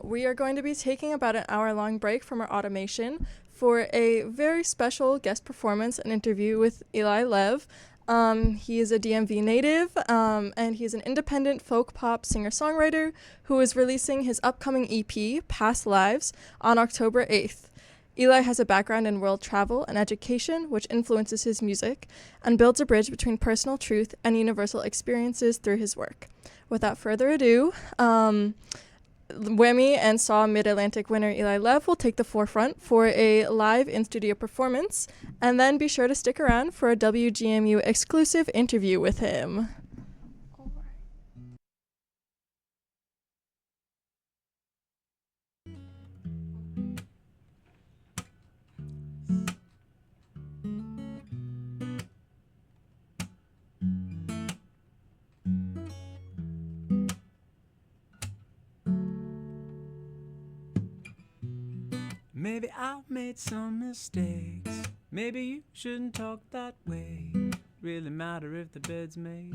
we are going to be taking about an hour-long break from our automation for a very special guest performance and interview with Eli Lev. He is a DMV native, and he's an independent folk pop singer-songwriter who is releasing his upcoming EP, Past Lives, on October 8th. Eli has a background in world travel and education, which influences his music, and builds a bridge between personal truth and universal experiences through his work. Without further ado, Whammy and SAW Mid-Atlantic winner Eli Lev will take the forefront for a live in-studio performance, and then be sure to stick around for a WGMU-exclusive interview with him. Maybe I've made some mistakes. Maybe you shouldn't talk that way. Really matter if the bed's made,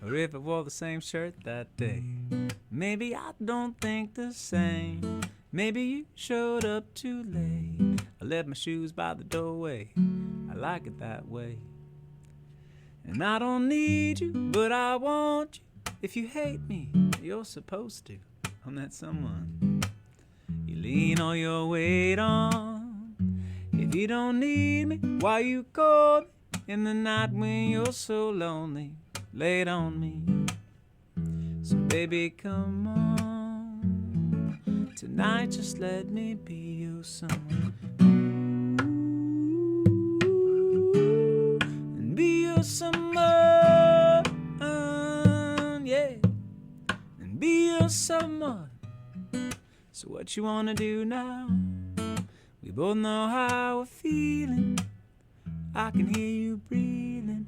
or if I wore the same shirt that day. Maybe I don't think the same. Maybe you showed up too late. I left my shoes by the doorway. I like it that way. And I don't need you, but I want you. If you hate me, you're supposed to. I'm that someone you lean all your weight on. If you don't need me, why you call me in the night when you're so lonely? Lay it on me. So baby, come on. Tonight just let me be your someone. And be your someone, yeah. And be your someone. So what you wanna do now? We both know how we're feeling. I can hear you breathing.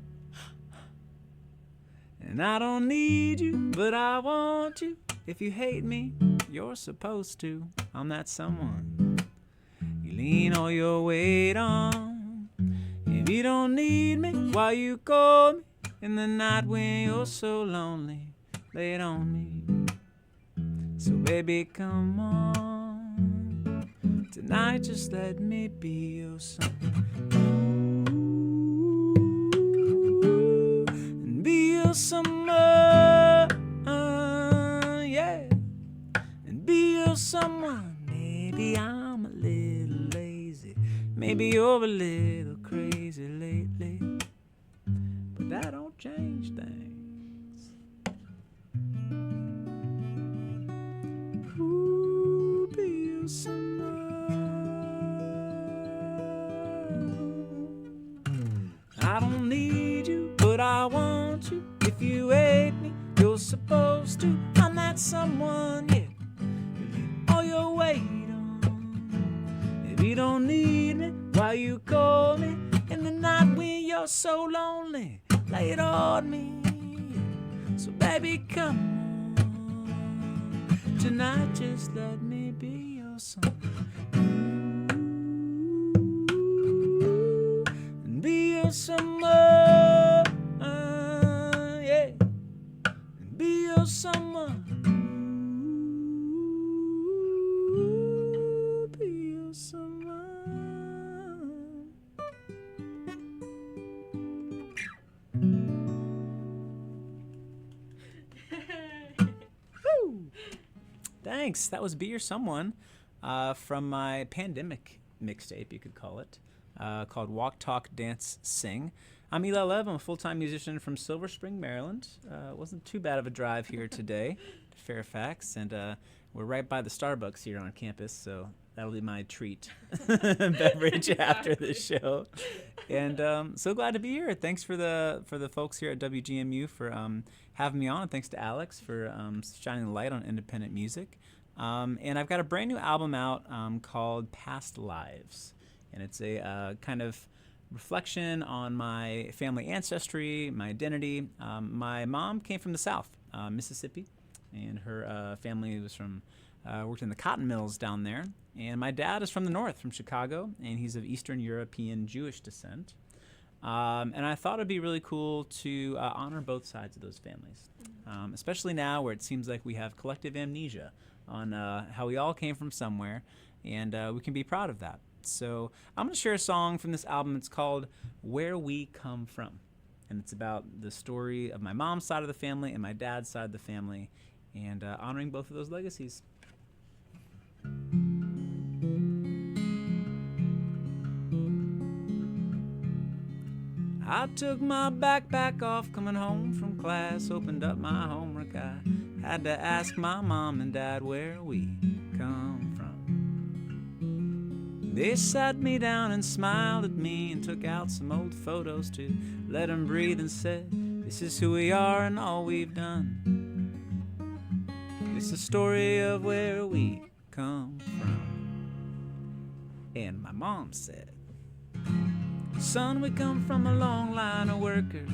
And I don't need you, but I want you. If you hate me, you're supposed to. I'm that someone you lean all your weight on. If you don't need me, why you call me in the night when you're so lonely? Lay it on me. So baby, come on. Tonight just let me be your someone. And be your someone, yeah. And be your someone. Maybe I'm a little lazy. Maybe you're a little crazy lately. But that don't change things. I don't need you, but I want you. If you hate me, you're supposed to. I'm that someone, yeah. You lean all your weight on. If you don't need me, why you call me in the night when you're so lonely? Lay it on me. So baby, come on. Tonight just let me be your someone. And be your someone, yeah. And be your someone. Be your someone. Woo! Thanks. That was Be Your Someone from my pandemic mixtape, you could call it, called Walk, Talk, Dance, Sing. I'm Eli Lev. I'm a full-time musician from Silver Spring, Maryland. It wasn't too bad of a drive here today to Fairfax, and we're right by the Starbucks here on campus, so that'll be my treat beverage after the show. And so glad to be here. Thanks for the folks here at WGMU for having me on, and thanks to Alex for shining the light on independent music. And I've got a brand new album out called Past Lives, and it's a kind of reflection on my family ancestry, my identity. My mom came from the South, Mississippi, and her family was from worked in the cotton mills down there. And my dad is from the North, from Chicago, and he's of Eastern European Jewish descent. And I thought it'd be really cool to honor both sides of those families, especially now where it seems like we have collective amnesia on how we all came from somewhere, and we can be proud of that. So I'm going to share a song from this album. It's called Where We Come From. And it's about the story of my mom's side of the family and my dad's side of the family, and honoring both of those legacies. I took my backpack off coming home from class, opened up my homework. I had to ask my mom and dad where we come from. They sat me down and smiled at me and took out some old photos to let them breathe and said, this is who we are and all we've done. It's the story of where we come from. And my mom said, son, we come from a long line of workers.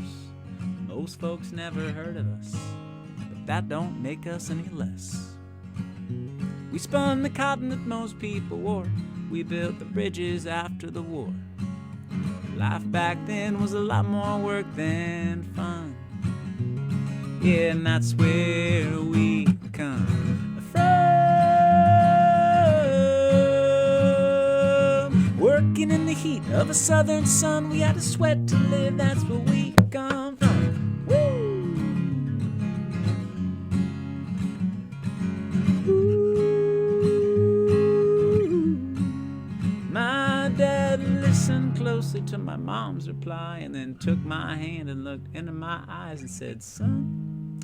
Most folks never heard of us, but that don't make us any less. We spun the cotton that most people wore. We built the bridges after the war. Life back then was a lot more work than fun. Yeah, and that's where we come from. Working in the heat of a southern sun, we had to sweat to live, that's where we come from. Woo! My dad listened closely to my mom's reply and then took my hand and looked into my eyes and said, son,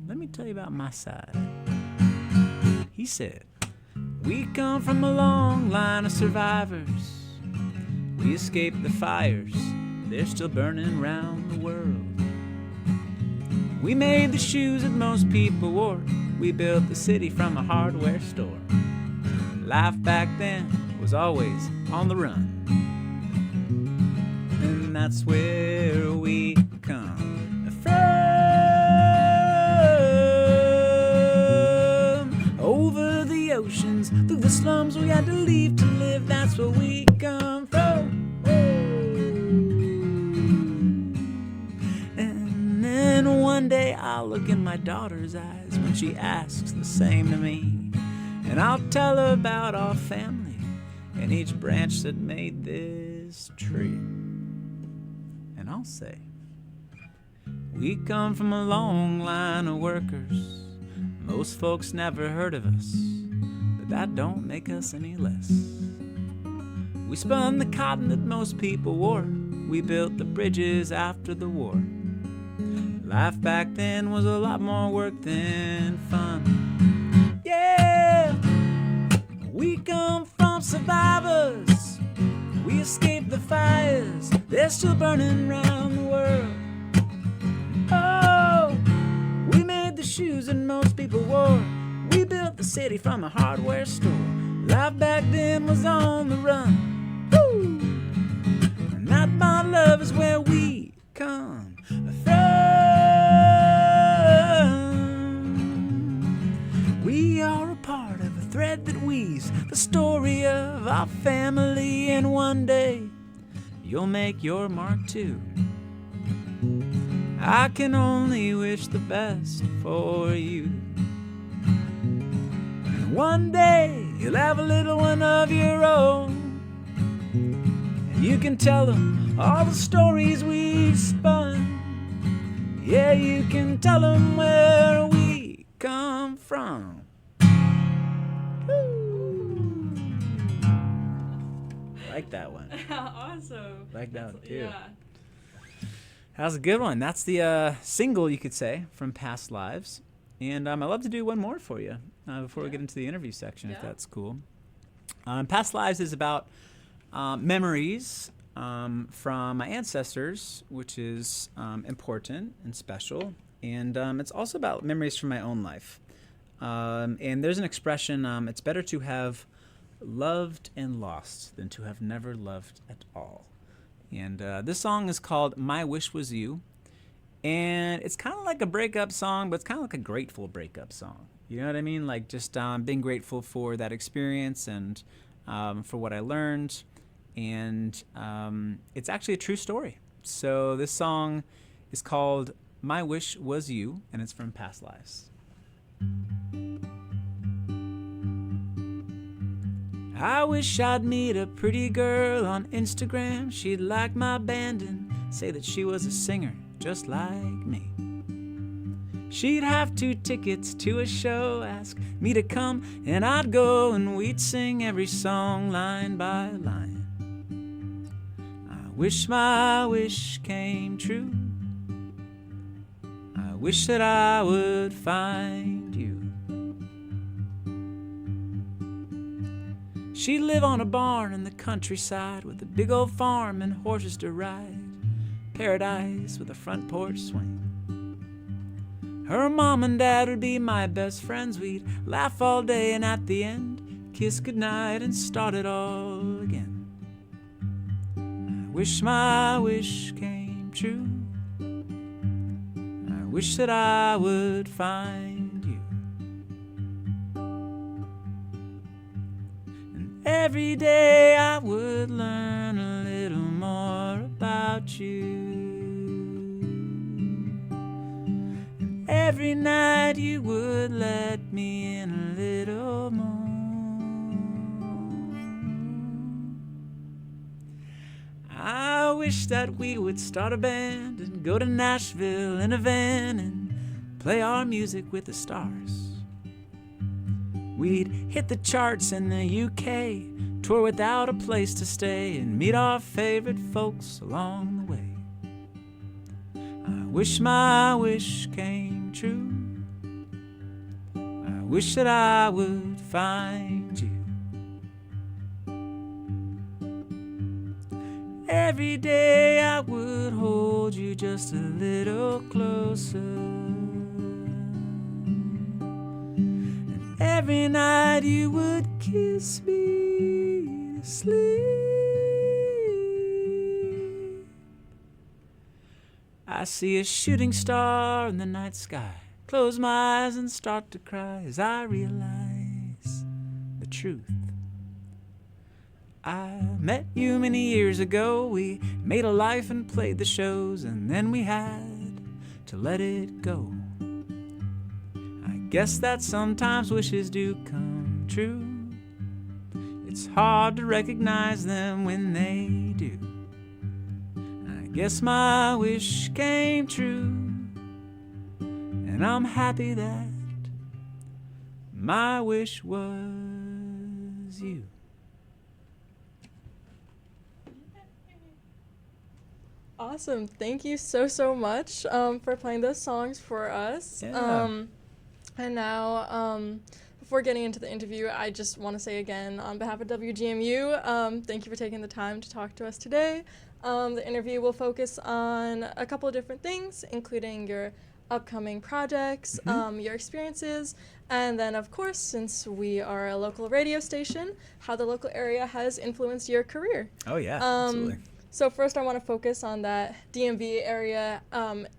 let me tell you about my side. He said, we come from a long line of survivors. We escaped the fires, they're still burning around the world. We made the shoes that most people wore. We built the city from a hardware store. Life back then was always on the run. And that's where we come from. Over the oceans, through the slums we had to leave to live, that's where we come from. And then one day I'll look in my daughter's eyes when she asks the same to me, and I'll tell her about our family and each branch that made this tree. And I'll say, we come from a long line of workers. Most folks never heard of us, but that don't make us any less. We spun the cotton that most people wore. We built the bridges after the war. Life back then was a lot more work than fun. Yeah! We come from survivors. We escaped the fires, they're still burning around the world. Oh, we made the shoes that most people wore. We built the city from a hardware store. Life back then was on the run. Woo! And that, my love, is where we come from. We are a part of a thread that weaves the story of our family, and one day you'll make your mark too. I can only wish the best for you. And one day you'll have a little one of your own, and you can tell them all the stories we've spun. Yeah, you can tell them where we come from. Like that one. Awesome. Like that one too. Yeah. That was a good one. That's the single, you could say, from Past Lives. And I'd love to do one more for you before we get into the interview section, if that's cool. Past Lives is about memories from my ancestors, which is important and special. And it's also about memories from my own life. And there's an expression, it's better to have loved and lost than to have never loved at all. And this song is called My Wish Was You. And it's kind of like a breakup song, but it's kind of like a grateful breakup song. You know what I mean? Like just being grateful for that experience and for what I learned. And it's actually a true story. So this song is called My Wish Was You, and it's from Past Lives. I wish I'd meet a pretty girl on Instagram. She'd like my band and say that she was a singer just like me. She'd have 2 tickets to a show, ask me to come, and I'd go, and we'd sing every song line by line. I wish my wish came true. I wish that I would find you. She'd live on a barn in the countryside with a big old farm and horses to ride. Paradise with a front porch swing. Her mom and dad would be my best friends. We'd laugh all day and at the end kiss goodnight and start it all again. I wish my wish came true. I wish that I would find you. And every day I would learn a little more about you. Every night you would let me in a little more. I wish that we would start a band and go to Nashville in a van and play our music with the stars. We'd hit the charts in the UK, tour without a place to stay, and meet our favorite folks along the way. I wish my wish came true. I wish that I would find you. Every day I would hold you just a little closer. And every night you would kiss me to sleep. I see a shooting star in the night sky. Close my eyes and start to cry as I realize the truth. I met you many years ago. We made a life and played the shows, and then we had to let it go. I guess that sometimes wishes do come true. It's hard to recognize them when they do. I guess my wish came true, and I'm happy that my wish was you. Awesome. Thank you so much for playing those songs for us. Yeah. And now, before getting into the interview, I just want to say again, on behalf of WGMU, thank you for taking the time to talk to us today. The interview will focus on a couple of different things, including your upcoming projects, your experiences, and then, of course, since we are a local radio station, how the local area has influenced your career. Oh, yeah, absolutely. So first, I want to focus on that DMV area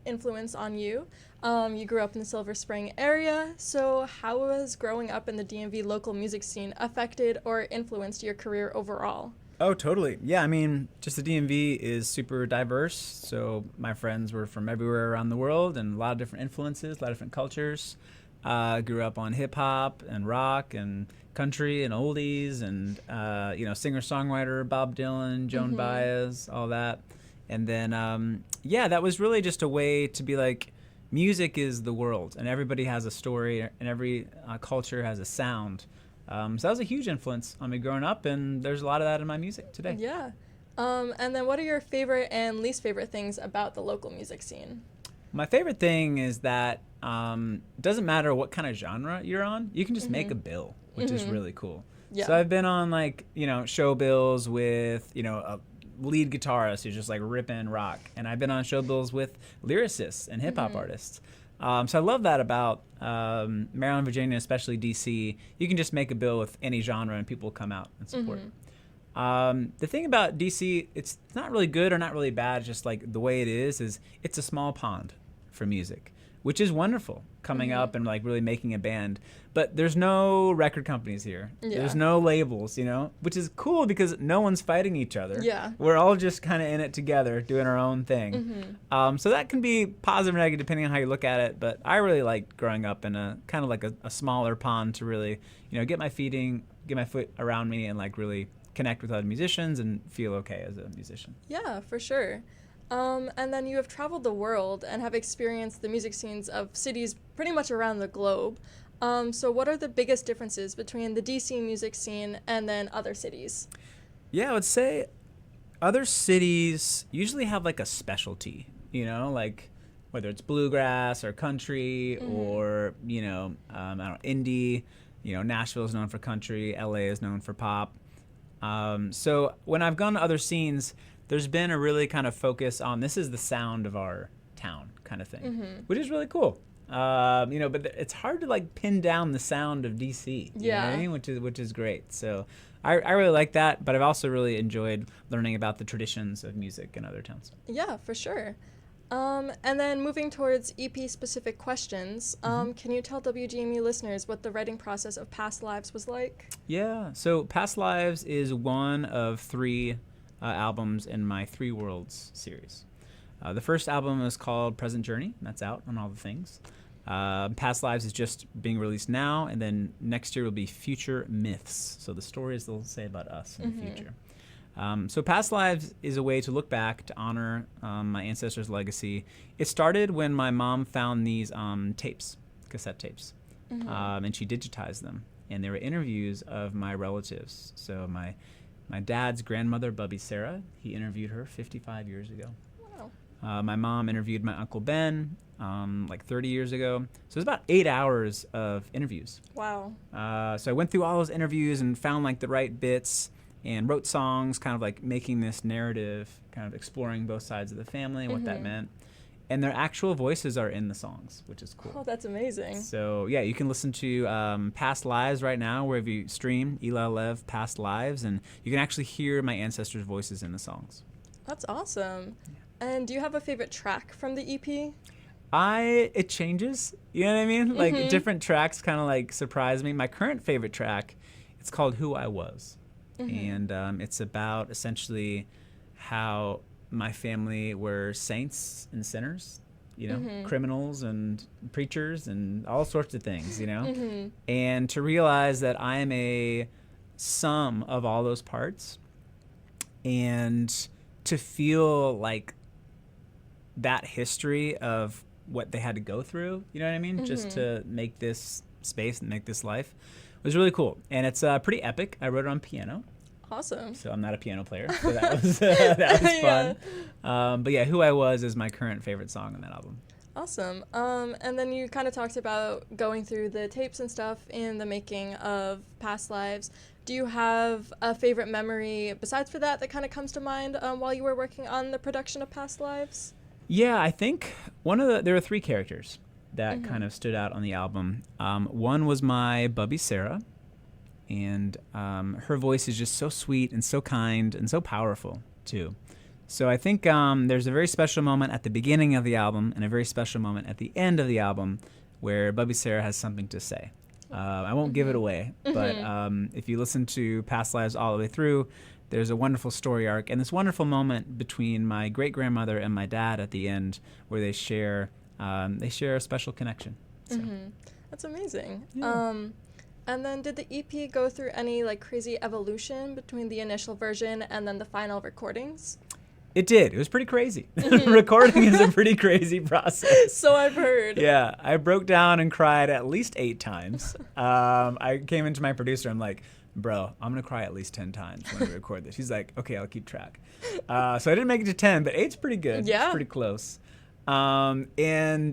influence on you. You grew up in the Silver Spring area, so how has growing up in the DMV local music scene affected or influenced your career overall? Oh, totally. Yeah, I mean, just the DMV is super diverse, so my friends were from everywhere around the world and a lot of different influences, a lot of different cultures. Grew up on hip-hop and rock and country and oldies and, singer-songwriter Bob Dylan, Joan Baez, all that. And then, that was really just a way to be like, music is the world, and everybody has a story, and every culture has a sound. So that was a huge influence on me growing up, and there's a lot of that in my music today. Yeah. And then what are your favorite and least favorite things about the local music scene? My favorite thing is that it doesn't matter what kind of genre you're on, you can just make a bill, which is really cool. Yeah. So I've been on show bills with, a lead guitarist who's just like ripping rock. And I've been on show bills with lyricists and hip hop artists. So I love that about Maryland, Virginia, especially DC. You can just make a bill with any genre and people will come out and support. The thing about DC, it's not really good or not really bad. It's just like the way it is it's a small pond for music, which is wonderful coming up and like really making a band. But there's no record companies here. Yeah. There's no labels, which is cool because no one's fighting each other. Yeah. We're all just kind of in it together doing our own thing. So that can be positive or negative depending on how you look at it. But I really liked growing up in a kind of like a smaller pond to really, get my feet get my foot around me and like really connect with other musicians and feel okay as a musician. Yeah, for sure. And then you have traveled the world and have experienced the music scenes of cities pretty much around the globe. So what are the biggest differences between the DC music scene and then other cities? Yeah, I would say other cities usually have like a specialty, like whether it's bluegrass or country or, I don't know, indie. Nashville is known for country, LA is known for pop. So when I've gone to other scenes, there's been a really kind of focus on this is the sound of our town kind of thing, which is really cool. But it's hard to like pin down the sound of DC, you know what I mean? Which is great. So I really like that, but I've also really enjoyed learning about the traditions of music in other towns. Yeah, for sure. And then moving towards EP-specific questions, can you tell WGMU listeners what the writing process of Past Lives was like? Yeah, so Past Lives is one of 3 albums in my 3 Worlds series. The first album is called Present Journey, and that's out on all the things. Past Lives is just being released now, and then next year will be Future Myths, so the stories they'll say about us in the future. So Past Lives is a way to look back to honor my ancestors' legacy. It started when my mom found these tapes, cassette tapes, and she digitized them. And they were interviews of my relatives. So my dad's grandmother, Bubby Sarah, he interviewed her 55 years ago. Wow. My mom interviewed my Uncle Ben like 30 years ago. So it was about 8 hours of interviews. Wow. So I went through all those interviews and found like the right bits and wrote songs, kind of like making this narrative, kind of exploring both sides of the family and what that meant. And their actual voices are in the songs, which is cool. Oh, that's amazing. So yeah, you can listen to Past Lives right now, wherever you stream, Eli Lev Past Lives, and you can actually hear my ancestors' voices in the songs. That's awesome. Yeah. And do you have a favorite track from the EP? It changes, you know what I mean? Like different tracks kind of like surprise me. My current favorite track, it's called Who I Was. And it's about essentially how my family were saints and sinners, criminals and preachers and all sorts of things, and to realize that I am a sum of all those parts, and to feel like that history of what they had to go through, you know what I mean? Just to make this space and make this life was really cool. And it's pretty epic. I wrote it on piano. Awesome. So I'm not a piano player, so that was fun. Yeah. But yeah, Who I Was is my current favorite song on that album. Awesome. And then you kind of talked about going through the tapes and stuff in the making of Past Lives. Do you have a favorite memory besides for that kind of comes to mind while you were working on the production of Past Lives? Yeah, I think there were 3 characters that kind of stood out on the album. One was my Bubby Sarah. And her voice is just so sweet and so kind and so powerful, too. So I think there's a very special moment at the beginning of the album and a very special moment at the end of the album where Bubby Sarah has something to say. I won't give it away, but if you listen to Past Lives all the way through, there's a wonderful story arc and this wonderful moment between my great-grandmother and my dad at the end where they share a special connection. So. That's amazing. Yeah. And then did the EP go through any like crazy evolution between the initial version and then the final recordings? It did. It was pretty crazy. Recording is a pretty crazy process. So I've heard. Yeah. I broke down and cried at least 8 times. I came into my producer. I'm like, bro, I'm going to cry at least 10 times when we record this. He's like, okay, I'll keep track. So I didn't make it to 10, but 8's pretty good. Yeah. It's pretty close. And,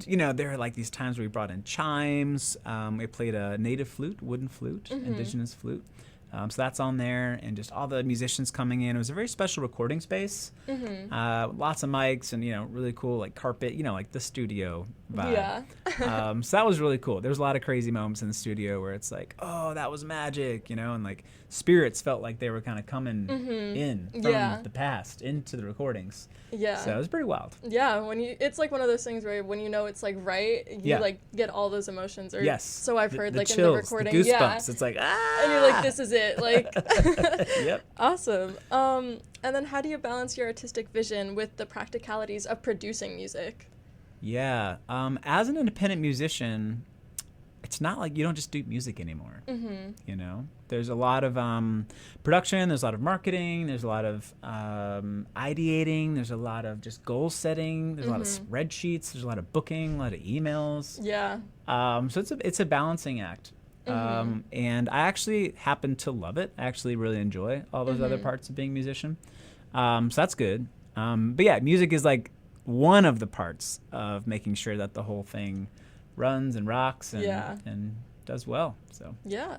there are like these times where we brought in chimes. We played a native flute, wooden flute, indigenous flute. So that's on there, and just all the musicians coming in. It was a very special recording space. Lots of mics and, really cool like carpet, like the studio vibe. Yeah. So that was really cool. There was a lot of crazy moments in the studio where it's like, oh, that was magic, and like spirits felt like they were kind of coming in from the past into the recordings. Yeah. So it was pretty wild. Yeah, it's like one of those things where when it's like right, you like get all those emotions. Or so I've heard the like chills, in the recording. The goosebumps. Yeah. It's like And you're like, this is it. Like. Yep. Awesome. And then how do you balance your artistic vision with the practicalities of producing music? Yeah. As an independent musician, it's not like you don't just do music anymore. There's a lot of production, there's a lot of marketing, there's a lot of ideating, there's a lot of just goal setting, there's a lot of spreadsheets, there's a lot of booking, a lot of emails. Yeah. So it's a balancing act. And I actually happen to love it. I actually really enjoy all those other parts of being a musician. So that's good. But yeah, music is like one of the parts of making sure that the whole thing runs and rocks and does well. So yeah.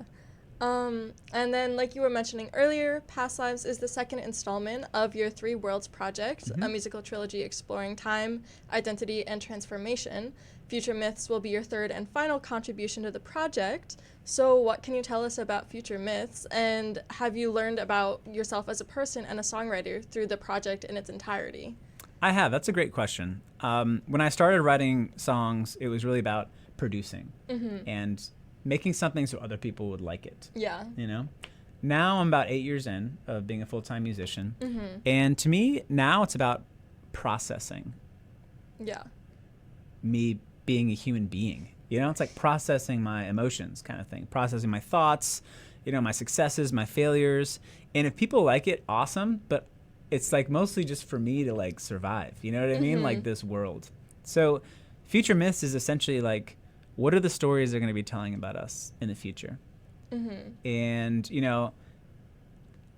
And then, like you were mentioning earlier, Past Lives is the second installment of your Three Worlds project, a musical trilogy exploring time, identity, and transformation. Future Myths will be your third and final contribution to the project. So what can you tell us about Future Myths, and have you learned about yourself as a person and a songwriter through the project in its entirety? I have. That's a great question. When I started writing songs, it was really about producing and making something so other people would like it. Yeah. You know? Now I'm about 8 years in of being a full-time musician. And to me, now it's about processing. Yeah. Me being a human being. You know, it's like processing my emotions kind of thing, processing my thoughts, you know, my successes, my failures. And if people like it, awesome. But it's like mostly just for me to like survive. You know what I mean? Like this world. So Future Myths is essentially like, what are the stories they're going to be telling about us in the future? And, you know,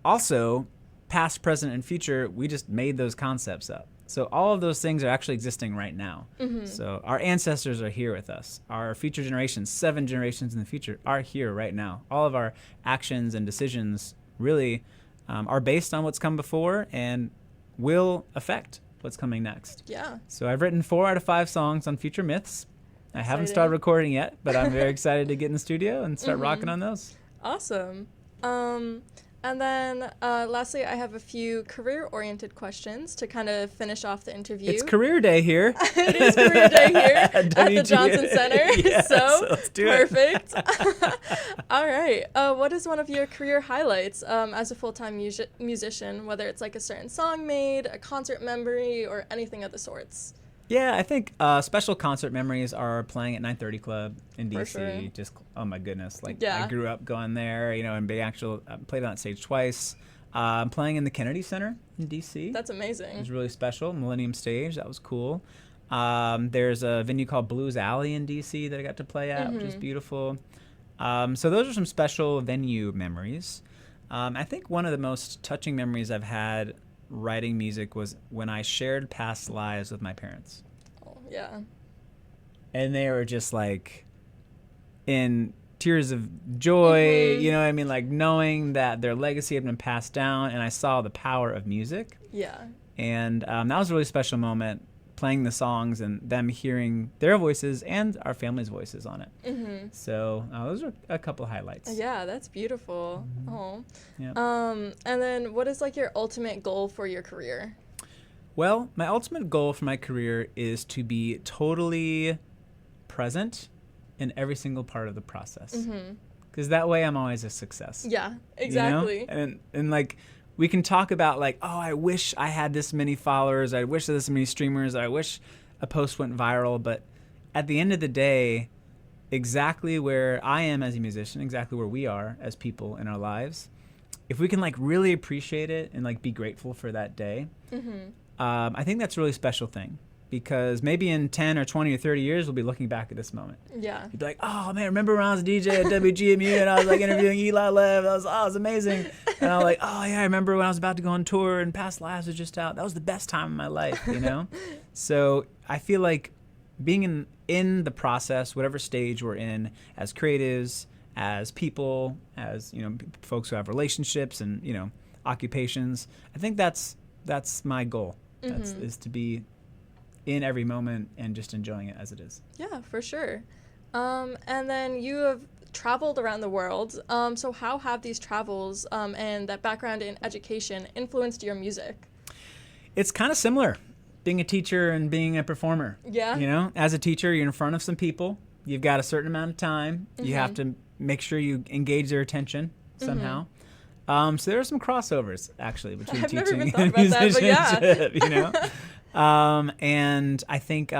also past, present, and future, we just made those concepts up. So all of those things are actually existing right now. So our ancestors are here with us. Our future generations, 7 generations in the future, are here right now. All of our actions and decisions really are based on what's come before and will affect what's coming next. Yeah. So I've written 4 out of 5 songs on Future Myths. I haven't Exciting. started recording yet, but I'm very excited to get in the studio and start rocking on those. Awesome. And then lastly, I have a few career-oriented questions to kind of finish off the interview. It's career day here. It is career day here at the Johnson Center. Yeah, so let's do perfect. All right. What is one of your career highlights as a full-time musician, whether it's like a certain song made, a concert memory, or anything of the sorts? Yeah, I think special concert memories are playing at 930 Club in DC. sure. Just, oh my goodness. Like, Yeah. I grew up going there, you know, and I played on that stage twice. I'm playing in the Kennedy Center in DC. That's It amazing. was really special. Millennium Stage, that was cool. There's a venue called Blues Alley in DC that I got to play at, which is beautiful. So those are some special venue memories. I think one of the most touching memories I've had writing music was when I shared Past Lives with my parents. Oh, yeah. And they were just like in tears of joy, you know what I mean? Like knowing that their legacy had been passed down, and I saw the power of music. Yeah. And that was a really special moment, playing the songs and them hearing their voices and our family's voices on it. So those are a couple highlights. Yeah, that's beautiful. Oh. Yeah. And then what is like your ultimate goal for your career? Well, my ultimate goal for my career is to be totally present in every single part of the process. Because that way I'm always a success. Yeah, exactly. You know? And like, we can talk about like, oh, I wish I had this many followers. I wish this many streamers. I wish a post went viral. But at the end of the day, exactly where I am as a musician, exactly where we are as people in our lives, if we can like really appreciate it and like be grateful for that day, I think that's a really special thing. Because maybe in 10 or 20 or 30 years, we'll be looking back at this moment. Yeah. You'd be like, oh, man, remember when I was a DJ at WGMU and I was like interviewing Eli Lev? That was amazing. And I was like, oh, yeah, I remember when I was about to go on tour and Past Lives was just out. That was the best time of my life, you know? So I feel like being in the process, whatever stage we're in as creatives, as people, as, you know, folks who have relationships and, you know, occupations, I think that's my goal. Is to be in every moment and just enjoying it as it is. Yeah, for sure. And then you have traveled around the world. So how have these travels and that background in education influenced your music? It's kind of similar, being a teacher and being a performer. Yeah. You know, as a teacher, you're in front of some people. You've got a certain amount of time. You have to make sure you engage their attention somehow. So there are some crossovers, actually, between I've never teaching even and thought about that, but musicianship, yeah. you know? And I think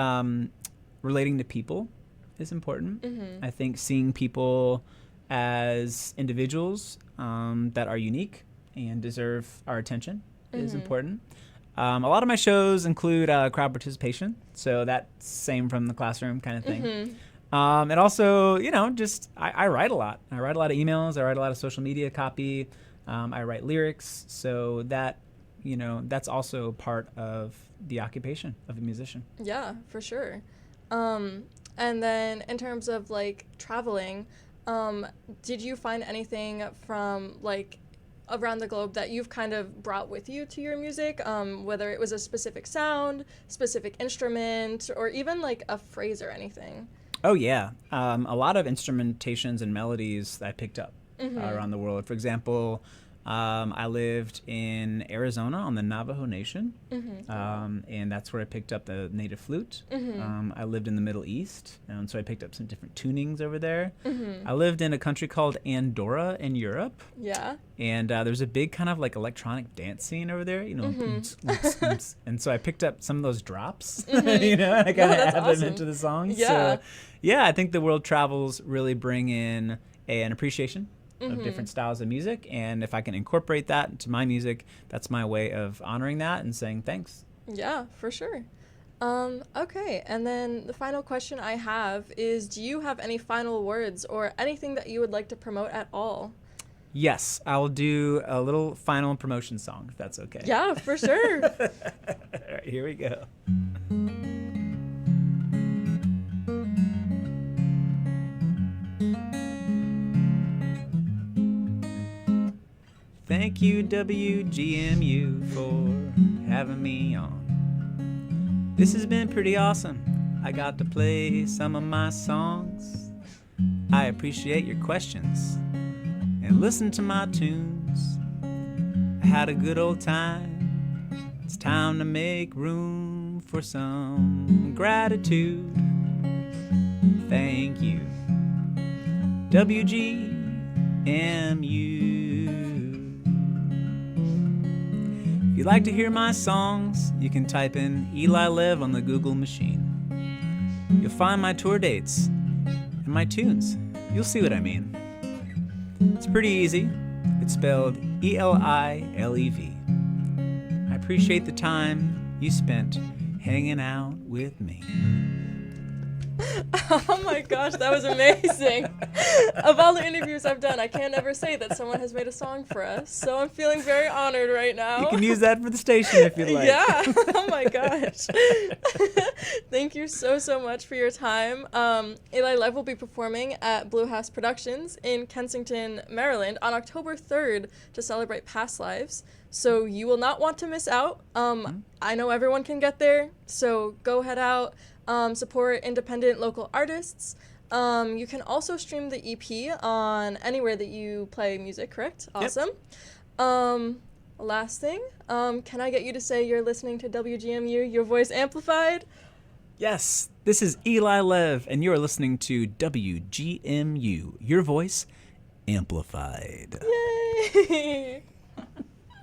relating to people is important. I think seeing people as individuals that are unique and deserve our attention is important. A lot of my shows include crowd participation, so that's same from the classroom kind of thing. And also, just I write a lot. I write a lot of emails. I write a lot of social media copy. I write lyrics, so that that's also part of the occupation of a musician. Yeah, for sure. And then in terms of like traveling, did you find anything from like around the globe that you've kind of brought with you to your music, whether it was a specific sound, specific instrument, or even like a phrase or anything? Oh yeah, a lot of instrumentations and melodies that I picked up around the world. For example, I lived in Arizona on the Navajo Nation, and that's where I picked up the native flute. I lived in the Middle East, and so I picked up some different tunings over there. I lived in a country called Andorra in Europe. Yeah. And there's a big kind of like electronic dance scene over there, and so I picked up some of those drops, and I kind of add them into the songs. Yeah. So, yeah, I think the world travels really bring in an appreciation of different styles of music, and if I can incorporate that into my music, that's my way of honoring that and saying thanks. Yeah, for sure. Okay, and then the final question I have is, do you have any final words or anything that you would like to promote at all? Yes, I'll do a little final promotion song, if that's okay. Yeah, for sure. All right, here we go. Thank you, WGMU, for having me on. This has been pretty awesome. I got to play some of my songs. I appreciate your questions and listen to my tunes. I had a good old time. It's time to make room for some gratitude. Thank you, WGMU. If you'd like to hear my songs, you can type in Eli Lev on the Google machine. You'll find my tour dates and my tunes. You'll see what I mean. It's pretty easy. It's spelled E-L-I-L-E-V. I appreciate the time you spent hanging out with me. Oh my gosh, that was amazing. Of all the interviews I've done, I can't ever say that someone has made a song for us, so I'm feeling very honored right now. You can use that for the station if you'd like. Yeah, oh my gosh. Thank you so much for your time. Eli Lev will be performing at Blue House Productions in Kensington, Maryland on October 3rd to celebrate past lives. So you will not want to miss out. I know everyone can get there, so go head out. Support independent local artists. You can also stream the EP on anywhere that you play music, correct? Awesome. Yep. Last thing, can I get you to say you're listening to WGMU, your voice amplified? Yes, this is Eli Lev, and you're listening to WGMU, your voice amplified. Yay!